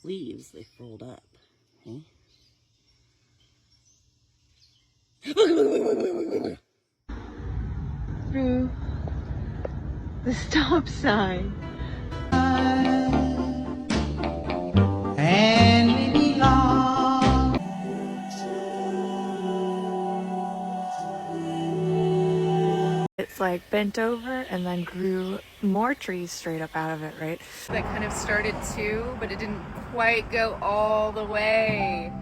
Leaves, they fold up. Okay? Through the stop sign. And we belong. It's like bent over and then grew more trees straight up out of it, right? That kind of started too, but it didn't quite go all the way.